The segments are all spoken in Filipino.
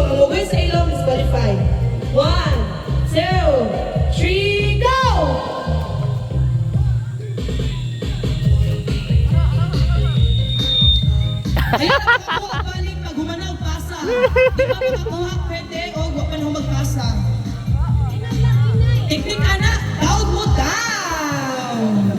Ang ugay sa ilong disqualified. 1, 2, 3, go! Ayan, ako balik pag humanaw pasa. Di ba makakuha pwede o huwag pa na magpasa. Teknik anak, daog mo down!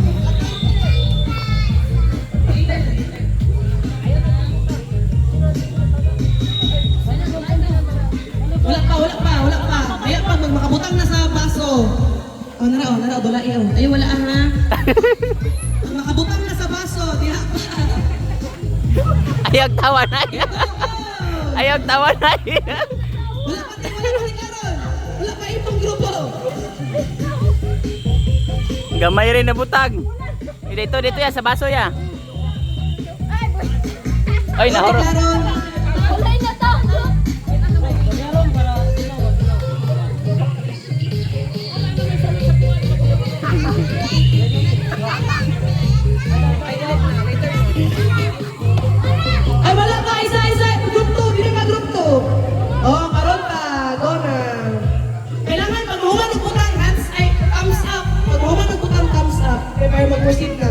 Wala pa. Ayan pag magmakabutang na sa baso. Nara, dula iyo. Ay, wala ha. Pag makabutang na sa baso, diha pa. Ayog tawa na yan. Ayog tawa na yan. Wala pa karon. Wala pa itong grupo. Gamay rin na butag. Dito ya sa baso ya. Ay, nahoro. Karon. Ay, wala pa. Isa. Group 2. Dili pa group 2. Oh, karon pa. Go na. Kailangan pag mahuman ng butang, thumbs up. Pag mahuman ng butang, thumbs up. Prepare mag-proceed na.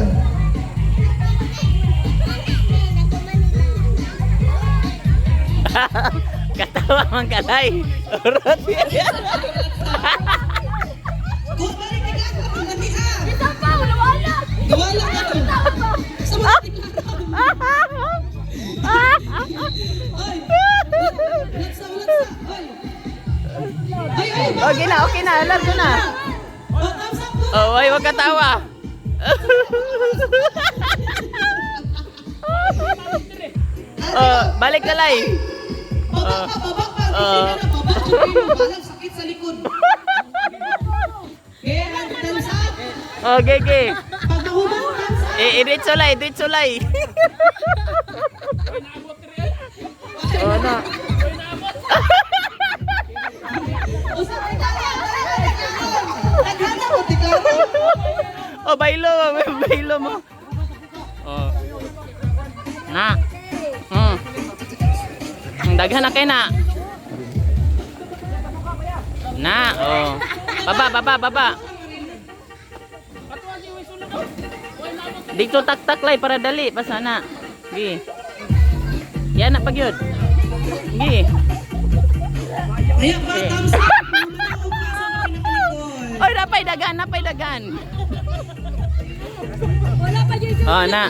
Katawa man kalay. Urot yan. Go, balik ka lang. Ang lami ha. Isa pa, wala. Gawala ka to. Sa mga tiklaran. Ay. Ulatsa. Ay. Okay na. Alam ko na. Oh, thumbs up po. Oh, ay, wag katawa. Balik kalay. Babak pa. Babak. Balang sakit sa likod. Kaya, thumbs up. Okay. Pag nahuman, thumbs up. Diretso lay. Oh, no. Usapin ka lang. Naghana mo, tiklaro. Oh, bailo mo. Oh. Na. Ang daghan na kay na. Na, oh. Baba. Dito tak lay para dali pa sana. Gi. Yan na pagyud. Gi. Ayan pa, thumbs up. Oy, napay dagan. Wala pa dyan. Oh, na.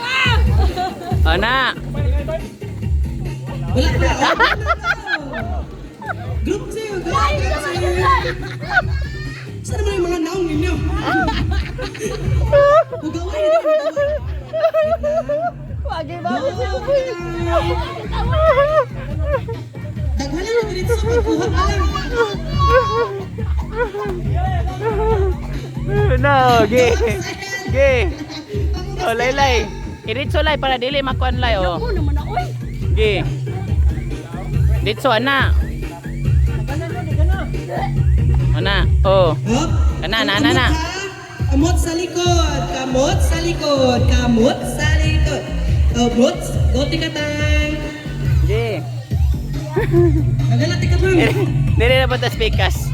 Wala pa. Group 2. Saan naman yung mga naong ninyo? Hugaway na Wagi ba? Daghanan mo dito sa pagkuha ka lang. No, gi. Oh, lay. Iritso lay para dili makuan lay oh. Ako naman ako eh. Gi. Ditso ana. Ana. Oh. Hop. Kana na. Kamot sa likod. Oh, boots. Go tikatang. Gi. Nagala tikatang. Dili na ba ta speakers?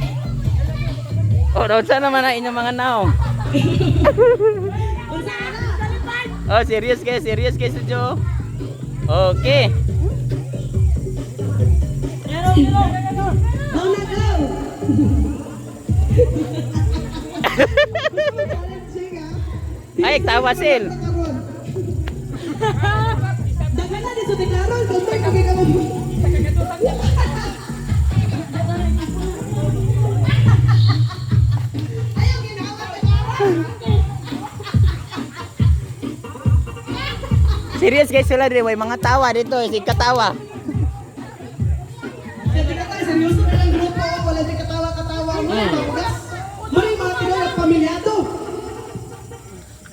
Oh, daw sana man na inyong mga naong. Oh, serious guys Jo. Okay. Go na, go. Ay, tawa sil. Daghanan dito tiklaron. Kumpay kami ka mo. Serious guys sila din, way mga tawa dito, si katawa. Seryoso na lang grupo. Wala din katawa-katawa. Muna yung mga Pinoy at pamilyado.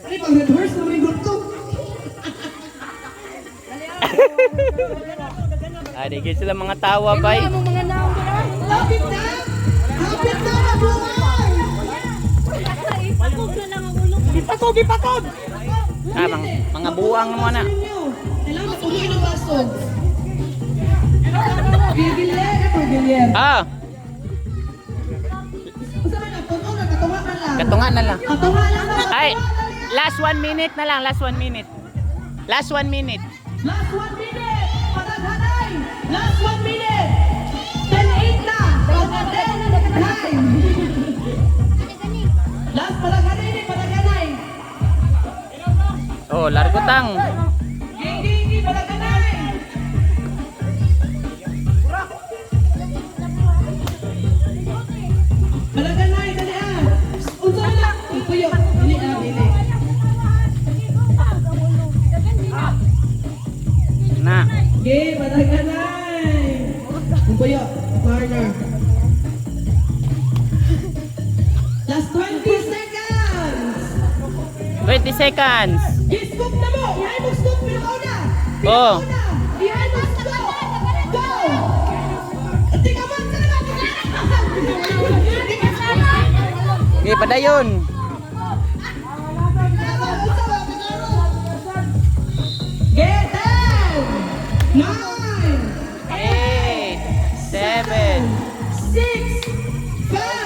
Ano yung pang-rehearse na may group to? Digit sila mga tawa bay. Mga naong ko na. Lapit na! Lapit na! Mabuhay! Ipakog na lang ang ulo. Ipakog! Mga buwang mo na. Kailangan matuloy ng baso. Gilyer. Ah, Usa man ang puno na katunga na lang. katunga na lang. Katunga lang ba? Ay, last 1 minute na lang, last 1 minute. Last 1 minute. Last 1 minute. Padaghanay. Last 1 minute. 10-8 na. Padaghanay. Last padaghanay ni padaghanay. Oh, largo tang. Gigi padaghanay. Padaghanay dali ah. Unsa na? Puyo. Dili ah, dili. Na. Ge, padaghanay. Puyo. Corner. Last 20 seconds. 20 seconds. I-scoop na mo! Ihay mo scoop! Pinakauna! Oh. Pinakauna! Ihay mo scoop! Go! Tika man! Okay, padayon. Get 10! 9! 8, 7, 6! 5!